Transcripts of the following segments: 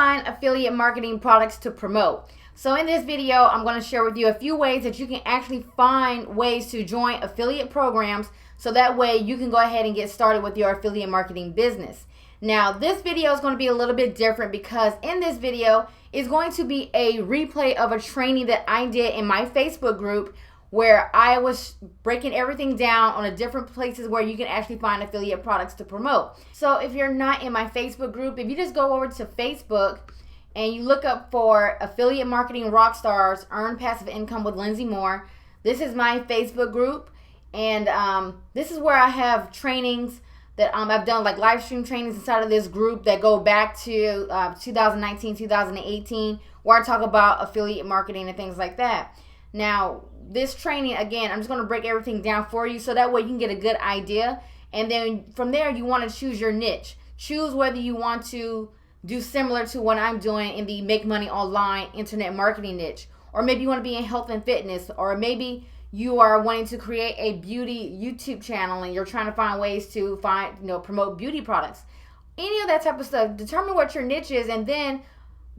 find affiliate marketing products to promote. So in this video, I'm going to share with you a few ways that you can actually find ways to join affiliate programs, so that way you can go ahead and get started with your affiliate marketing business. Now, this video is going to be a little bit different because in this video is going to be a replay of a training that I did in my Facebook group, where I was breaking everything down on the different places where you can actually find affiliate products to promote. So if you're not in my Facebook group, if you just go over to Facebook and you look up for Affiliate Marketing Rockstars Earn Passive Income with Linsay Moore, this is my Facebook group, and this is where I have trainings that I've done, like live stream trainings inside of this group that go back to 2019, 2018, where I talk about affiliate marketing and things like that. Now, this training, again, I'm just going to break everything down for you so that way you can get a good idea. And then from there, you want to choose your niche. Choose whether you want to do similar to what I'm doing in the make money online internet marketing niche, or maybe you want to be in health and fitness, or maybe you are wanting to create a beauty YouTube channel and you're trying to find ways to promote beauty products. Any of that type of stuff. Determine what your niche is and then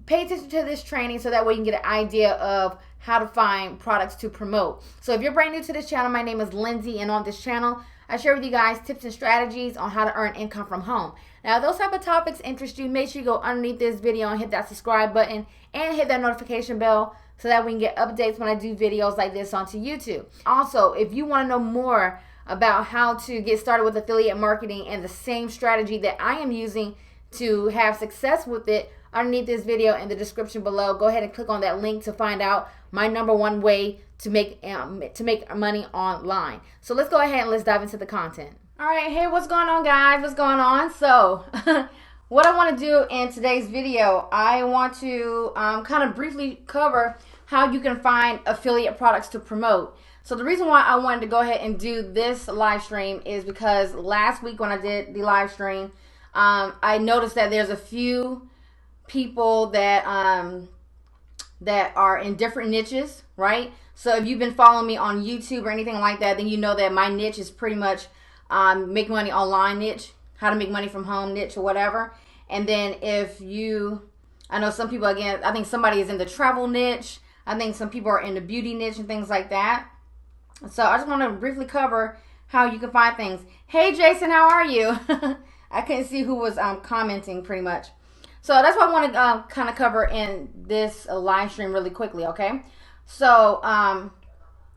pay attention to this training so that way you can get an idea of how to find products to promote. So if you're brand new to this channel, my name is Linsay, and on this channel, I share with you guys tips and strategies on how to earn income from home. Now, if those type of topics interest you, make sure you go underneath this video and hit that subscribe button and hit that notification bell so that we can get updates when I do videos like this onto YouTube. Also, if you want to know more about how to get started with affiliate marketing and the same strategy that I am using to have success with it, underneath this video in the description below, go ahead and click on that link to find out my #1 way to make money online. So let's go ahead and let's dive into the content. All right, hey, what's going on, guys? What's going on? So what I want to do in today's video, I want to kind of briefly cover how you can find affiliate products to promote. So the reason why I wanted to go ahead and do this live stream is because last week when I did the live stream, I noticed that there's a few people that are in different niches, right? So if you've been following me on YouTube or anything like that, then you know that my niche is pretty much make money online niche, how to make money from home niche or whatever. And then I know some people, again, I think somebody is in the travel niche. I think some people are in the beauty niche and things like that. So I just want to briefly cover how you can find things. Hey, Jason, how are you? I couldn't see who was commenting pretty much. So that's what I want to kind of cover in this live stream really quickly, okay? So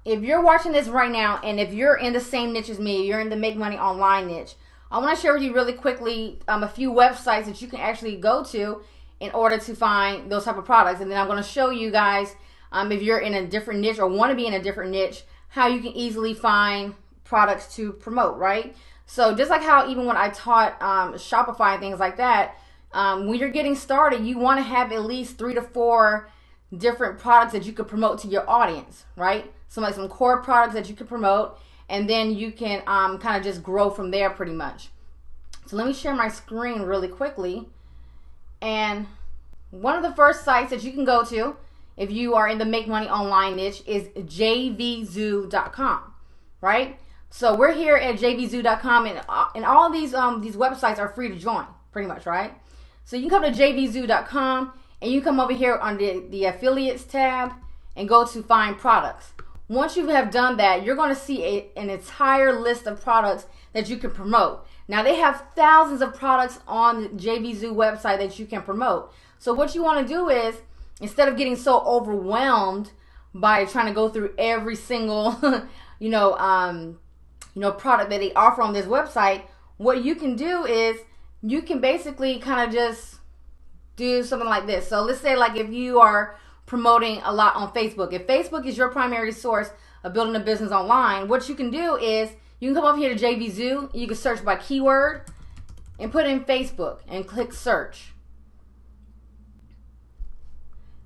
if you're watching this right now and if you're in the same niche as me, you're in the make money online niche, I want to share with you really quickly a few websites that you can actually go to in order to find those type of products. And then I'm going to show you guys, if you're in a different niche or want to be in a different niche, how you can easily find products to promote, right? So just like how even when I taught Shopify and things like that, when you're getting started, you want to have at least 3 to 4 different products that you could promote to your audience, right? So like some core products that you could promote, and then you can kind of just grow from there pretty much. So let me share my screen really quickly. And one of the first sites that you can go to if you are in the make money online niche is Jvzoo.com, right? So we're here at Jvzoo.com, and all of these websites are free to join pretty much, right? So you can come to Jvzoo.com and you come over here on the affiliates tab and go to find products. Once you have done that, you're going to see an entire list of products that you can promote. Now they have thousands of products on the Jvzoo website that you can promote. So what you want to do is, instead of getting so overwhelmed by trying to go through every single product that they offer on this website, what you can do is you can basically kind of just do something like this. So let's say like if you are promoting a lot on Facebook, if Facebook is your primary source of building a business online, what you can do is you can come over here to Jvzoo, you can search by keyword and put in Facebook and click search.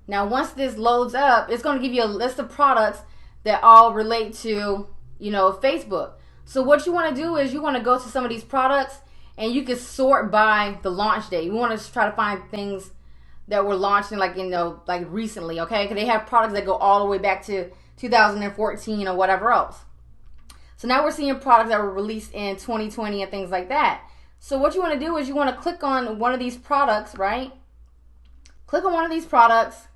Now once this loads up, it's going to give you a list of products that all relate to, Facebook. So what you want to do is you want to go to some of these products and you can sort by the launch date. You want to try to find things that were launched in like recently, okay? Because they have products that go all the way back to 2014 or whatever else. So now we're seeing products that were released in 2020 and things like that. So what you want to do is you want to click on one of these products, right? click on one of these products,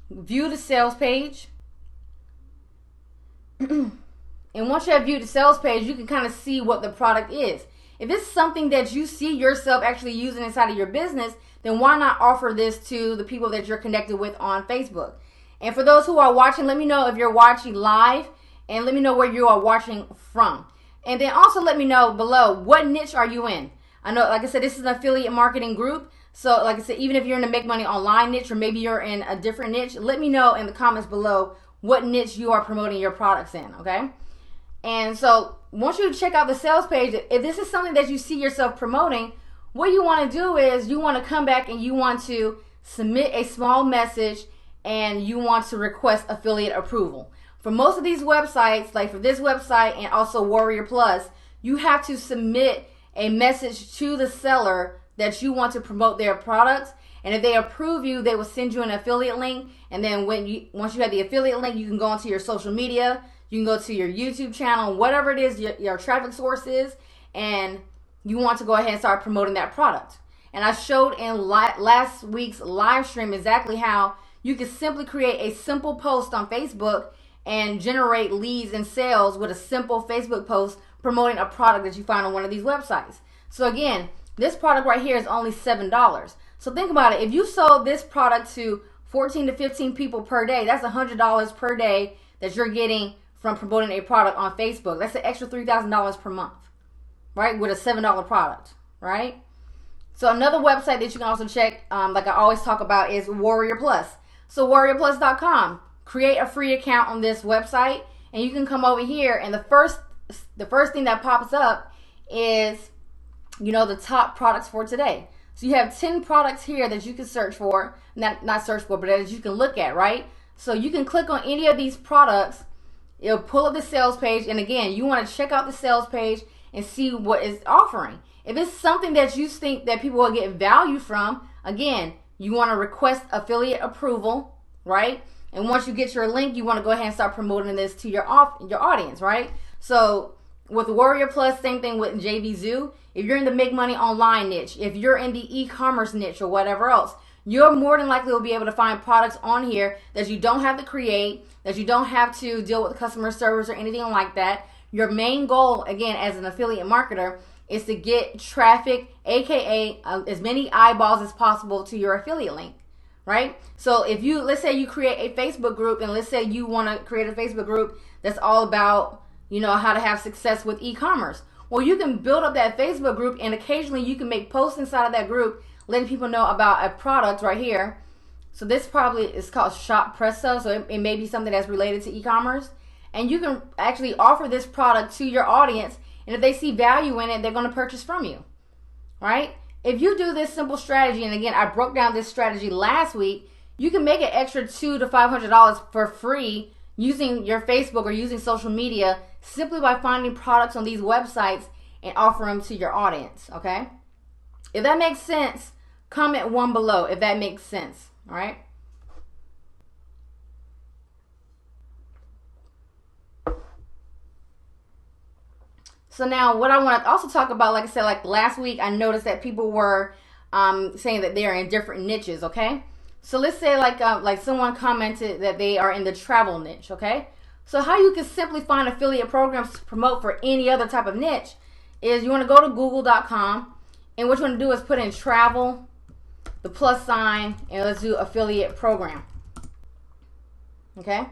view the sales page. And once you have viewed the sales page, you can kind of see what the product is. If it's something that you see yourself actually using inside of your business, then why not offer this to the people that you're connected with on Facebook? And for those who are watching, let me know if you're watching live, and let me know where you are watching from. And then also let me know below, what niche are you in? I know, like I said, this is an affiliate marketing group. So like I said, even if you're in the make money online niche, or maybe you're in a different niche, let me know in the comments below what niche you are promoting your products in, okay? And so once you check out the sales page, if this is something that you see yourself promoting, what you want to do is you want to come back and you want to submit a small message, and you want to request affiliate approval. For most of these websites, like for this website and also Warrior Plus, you have to submit a message to the seller that you want to promote their products. And if they approve you, they will send you an affiliate link. And then once you have the affiliate link, you can go onto your social media. You can go to your YouTube channel, whatever it is your traffic source is, and you want to go ahead and start promoting that product. And I showed in last week's live stream exactly how you can simply create a simple post on Facebook and generate leads and sales with a simple Facebook post promoting a product that you find on one of these websites. So again, this product right here is only $7. So think about it. If you sold this product to 14 to 15 people per day, that's $100 per day that you're getting from promoting a product on Facebook. That's an extra $3,000 per month, right? With a $7 product, right? So another website that you can also check, like I always talk about, is Warrior Plus. So warriorplus.com. Create a free account on this website, and you can come over here, and the first thing that pops up is, the top products for today. So you have 10 products here that you can search for, not search for, but that you can look at, right? So you can click on any of these products. It'll pull up the sales page, and again, you want to check out the sales page and see what it's offering. If it's something that you think that people will get value from, again, you want to request affiliate approval, right? And once you get your link, you want to go ahead and start promoting this to your audience, right? So with Warrior Plus, same thing with Jvzoo. If you're in the make money online niche, if you're in the e-commerce niche or whatever else, you're more than likely will be able to find products on here that you don't have to create, that you don't have to deal with customer service or anything like that. Your main goal, again, as an affiliate marketer, is to get traffic, aka as many eyeballs as possible to your affiliate link, right? So if let's say you create a Facebook group, and let's say you want to create a Facebook group that's all about, how to have success with e-commerce. Well, you can build up that Facebook group, and occasionally you can make posts inside of that group letting people know about a product right here. So this probably is called Shop Presto, so it may be something that's related to e-commerce. And you can actually offer this product to your audience, and if they see value in it, they're going to purchase from you, right? If you do this simple strategy, and again, I broke down this strategy last week, you can make an extra $200 to $500 for free using your Facebook or using social media simply by finding products on these websites and offer them to your audience, okay? If that makes sense, comment 1 below if that makes sense, all right? So now what I want to also talk about, like I said, like last week, I noticed that people were saying that they are in different niches, okay? So let's say like someone commented that they are in the travel niche, okay? So how you can simply find affiliate programs to promote for any other type of niche is you want to go to google.com, and what you want to do is put in travel, the plus sign, and let's do affiliate program, okay?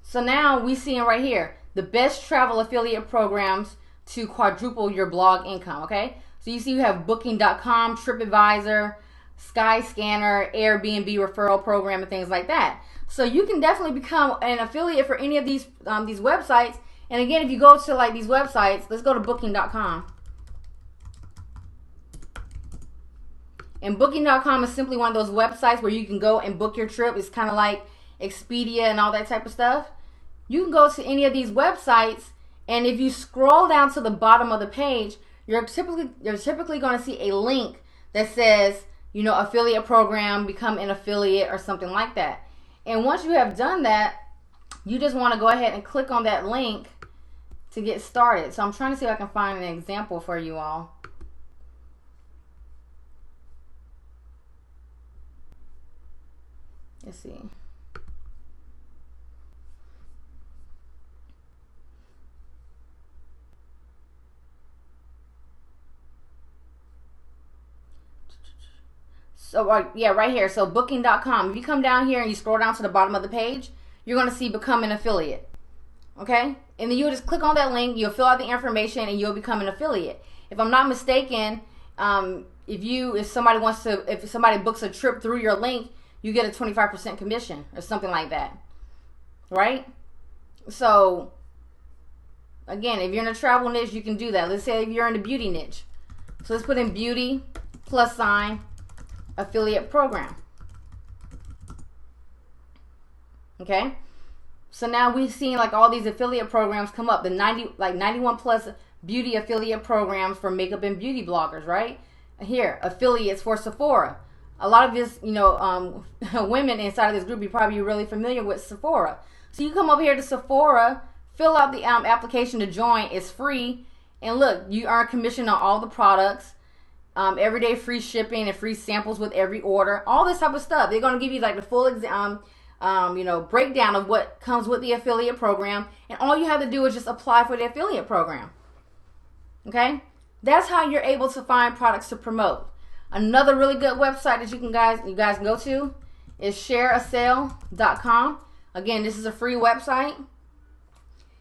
So now we see right here, the best travel affiliate programs to quadruple your blog income, okay? So you see you have booking.com, TripAdvisor, Skyscanner, Airbnb referral program, and things like that. So you can definitely become an affiliate for any of these websites. And again, if you go to like these websites, let's go to booking.com. And booking.com is simply one of those websites where you can go and book your trip. It's kind of like Expedia and all that type of stuff. You can go to any of these websites, and if you scroll down to the bottom of the page, you're typically going to see a link that says, affiliate program, become an affiliate, or something like that. And once you have done that, you just want to go ahead and click on that link to get started. So I'm trying to see if I can find an example for you all. let's see. So yeah, right here. So booking.com. If you come down here and you scroll down to the bottom of the page, you're going to see become an affiliate. Okay? And then you'll just click on that link, you'll fill out the information, and you'll become an affiliate. If I'm not mistaken, if somebody books a trip through your link, you get a 25% commission or something like that. Right? So again, if you're in a travel niche, you can do that. Let's say if you're in the beauty niche. So let's put in beauty + affiliate program. Okay? So now we've seen like all these affiliate programs come up. The 91 plus beauty affiliate programs for makeup and beauty bloggers, right? Here, affiliates for Sephora. A lot of this, women inside of this group, you're probably really familiar with Sephora. So you come over here to Sephora, fill out the application to join. It's free. And look, you earn commission on all the products. Everyday free shipping and free samples with every order. All this type of stuff. They're going to give you like the full breakdown of what comes with the affiliate program, and all you have to do is just apply for the affiliate program. Okay, that's how you're able to find products to promote. Another really good website that you guys can go to is shareasale.com. Again, this is a free website.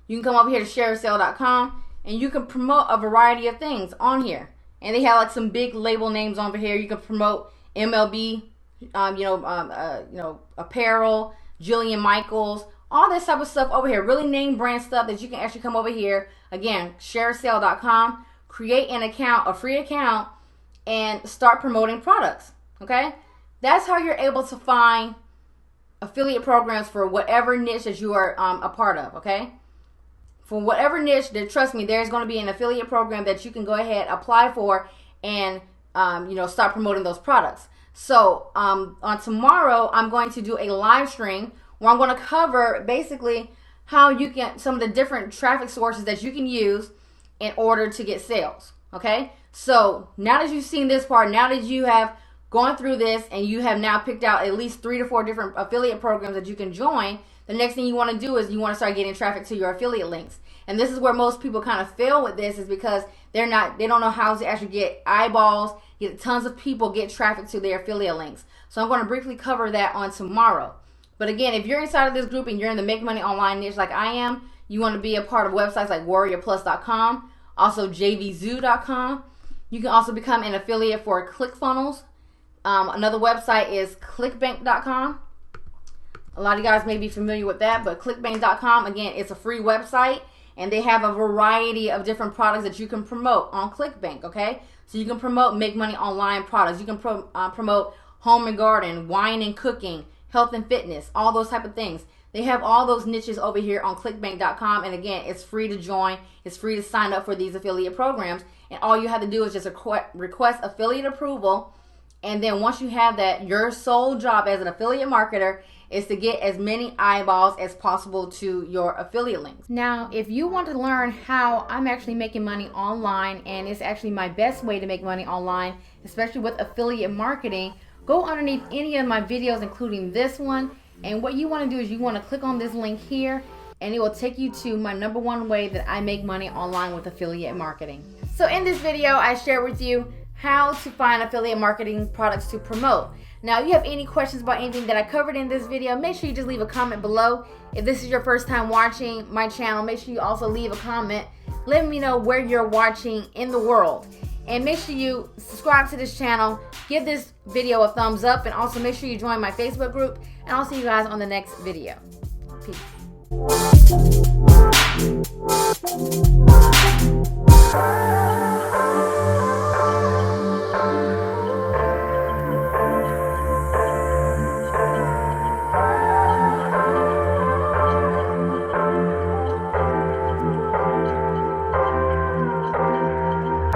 You can come over here to shareasale.com and you can promote a variety of things on here. And they have like some big label names over here. You can promote MLB, apparel, Jillian Michaels, all this type of stuff over here. Really name brand stuff that you can actually come over here. Again, shareasale.com, create an account, a free account, and start promoting products. Okay? That's how you're able to find affiliate programs for whatever niche that you are a part of. Okay? For whatever niche, trust me, there's going to be an affiliate program that you can go ahead, apply for, and start promoting those products. So on tomorrow, I'm going to do a live stream where I'm going to cover basically how you can, some of the different traffic sources that you can use in order to get sales. Okay? So now that you've seen this part, now that you have gone through this and you have now picked out at least 3 to 4 different affiliate programs that you can join, the next thing you want to do is you want to start getting traffic to your affiliate links. And this is where most people kind of fail with this, is because they don't know how to actually get eyeballs, get tons of people, get traffic to their affiliate links. So I'm going to briefly cover that on tomorrow. But again, if you're inside of this group and you're in the Make Money Online niche like I am, you want to be a part of websites like warriorplus.com, also Jvzoo.com. You can also become an affiliate for Clickfunnels. Another website is clickbank.com. A lot of you guys may be familiar with that, but clickbank.com, again, it's a free website, and they have a variety of different products that you can promote on ClickBank, okay? So you can promote Make Money Online products. You can promote home and garden, wine and cooking, health and fitness, all those type of things. They have all those niches over here on clickbank.com, and again, it's free to join. It's free to sign up for these affiliate programs, and all you have to do is just request affiliate approval, and then once you have that, your sole job as an affiliate marketer is to get as many eyeballs as possible to your affiliate links. Now, if you want to learn how I'm actually making money online, and it's actually my best way to make money online, especially with affiliate marketing, go underneath any of my videos, including this one. And what you want to do is you want to click on this link here, and it will take you to my #1 way that I make money online with affiliate marketing. So in this video, I shared with you how to find affiliate marketing products to promote. Now, if you have any questions about anything that I covered in this video, make sure you just leave a comment below. If this is your first time watching my channel, make sure you also leave a comment. Let me know where you're watching in the world. And make sure you subscribe to this channel, give this video a thumbs up, and also make sure you join my Facebook group. And I'll see you guys on the next video. Peace.